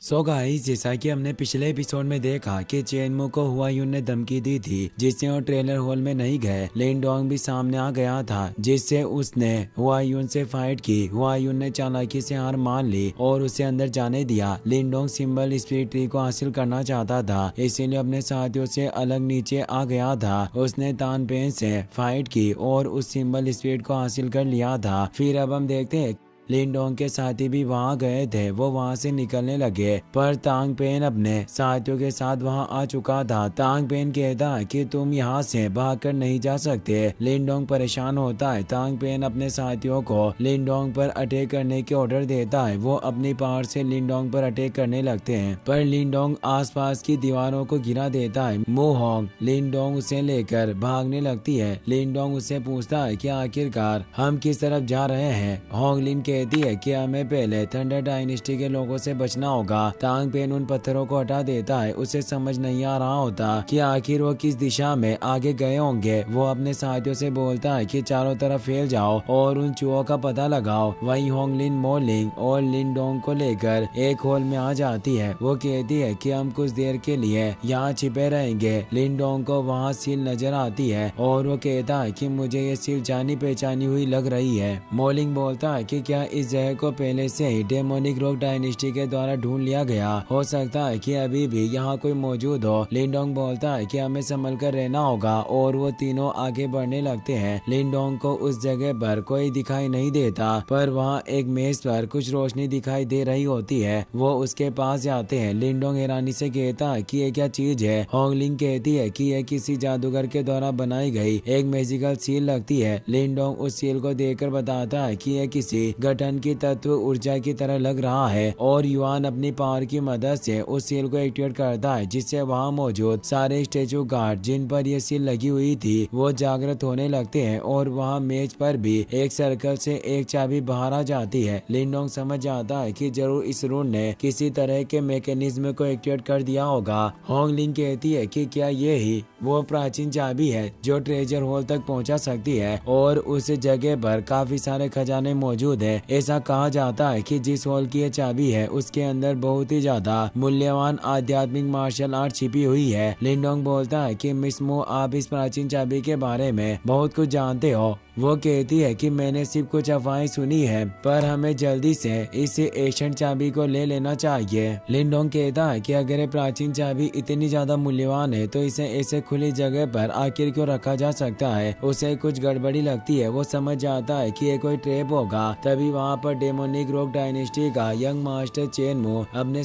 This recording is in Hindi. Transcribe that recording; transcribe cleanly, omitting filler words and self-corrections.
सो गाइस, जैसा कि हमने पिछले एपिसोड में देखा कि चेनमू को हुआयून ने धमकी दी थी जिससे वो ट्रेलर हॉल में नहीं गए। लिनडोंग भी सामने आ गया था जिससे उसने हुआयून से फाइट की। हुआयून ने चालाकी से हार मान ली और उसे अंदर जाने दिया। लिनडोंग सिंबल स्पिरिट ट्री को हासिल करना चाहता था, इसीलिए अपने साथियों से अलग नीचे आ गया था। उसने तानपेन से फाइट की और उस सिंबल स्पिरिट को हासिल कर लिया था। फिर अब हम देखते हैं लिनडोंग के साथी भी वहां गए थे। वो वहां से निकलने लगे पर तांग पेन अपने साथियों के साथ वहां आ चुका था। तांग पेन कहता है कि तुम यहाँ से भागकर नहीं जा सकते। लिनडोंग परेशान होता है। तांग पेन अपने साथियों को लिनडोंग पर अटैक करने के ऑर्डर देता है। वो अपनी पावर से लिनडोंग पर अटैक करने लगते हैं पर लिनडोंग आसपास की दीवारों को गिरा देता है। मोहोंग लिनडोंग उसे लेकर भागने लगती है। लिनडोंग उससे पूछता है कि आखिरकार हम किस तरफ जा रहे हैं। होंगलिन कहती है कि हमें पहले थंडर डायनेस्टी के लोगों से बचना होगा। तांग पेन उन पत्थरों को हटा देता है। उसे समझ नहीं आ रहा होता कि आखिर वो किस दिशा में आगे गए होंगे। वो अपने साथियों से बोलता है कि चारों तरफ फैल जाओ और उन चूहों का पता लगाओ। वहीं होंगलिन मोलिंग और लिनडोंग को लेकर एक हॉल में आ जाती है। वो कहती है कि हम कुछ देर के लिए यहाँ छिपे रहेंगे। लिनडोंग को वहाँ सील नजर आती है और वो कहता है कि मुझे ये सील जानी पहचानी हुई लग रही है। मोलिंग बोलता है कि क्या इस जगह को पहले से ही डेमोनिक रॉक डायनेस्टी के द्वारा ढूंढ लिया गया हो सकता है कि अभी भी यहाँ कोई मौजूद हो। लिनडोंग बोलता है कि हमें संभल कर रहना होगा और वो तीनों आगे बढ़ने लगते हैं। लिनडोंग को उस जगह पर कोई दिखाई नहीं देता पर वहाँ एक मेज पर कुछ रोशनी दिखाई दे रही होती है। वो उसके पास जाते हैं। लिनडोंग हैरानी से कहता है कि ये क्या चीज है। होंगलिंग कहती है कि यह किसी जादूगर के द्वारा बनाई गई एक मैजिकल सील लगती है। लिनडोंग उस सील को देखकर बताता है कि यह किसी गठन की तत्व ऊर्जा की तरह लग रहा है और युआन अपनी पावर की मदद से उस सील को एक्टिवेट करता है जिससे वहां मौजूद सारे स्टेचू गार्ड जिन पर यह सील लगी हुई थी वो जागृत होने लगते हैं और वहां मेज पर भी एक सर्कल से एक चाबी बाहर आ जाती है। लिनडोंग समझ जाता है कि जरूर इस रूट ने किसी तरह के मैकेनिज्म को एक्टिवेट कर दिया होगा। होंगलिंग कहती है कि क्या ये ही वो प्राचीन चाबी है जो ट्रेजर हॉल तक पहुंचा सकती है और उस जगह पर काफी सारे खजाने मौजूद है। ऐसा कहा जाता है कि जिस हॉल की ये चाबी है उसके अंदर बहुत ही ज्यादा मूल्यवान आध्यात्मिक मार्शल आर्ट छिपी हुई है। लिनडोंग बोलता है कि मिस मो, आप इस प्राचीन चाबी के बारे में बहुत कुछ जानते हो। वो कहती है कि मैंने सिर्फ कुछ अफवाहें सुनी है पर हमें जल्दी से इस एशियंट चाबी को ले लेना चाहिए। लिनडोंग कहता है कि अगर ये प्राचीन चाबी इतनी ज्यादा मूल्यवान है तो इसे ऐसे खुली जगह पर आखिर क्यों रखा जा सकता है। उसे कुछ गड़बड़ी लगती है। वो समझ जाता है कि ये कोई ट्रैप होगा। तभी वहाँ पर डेमोनिक रॉक डायनेस्टी का यंग मास्टर चेनमू अपने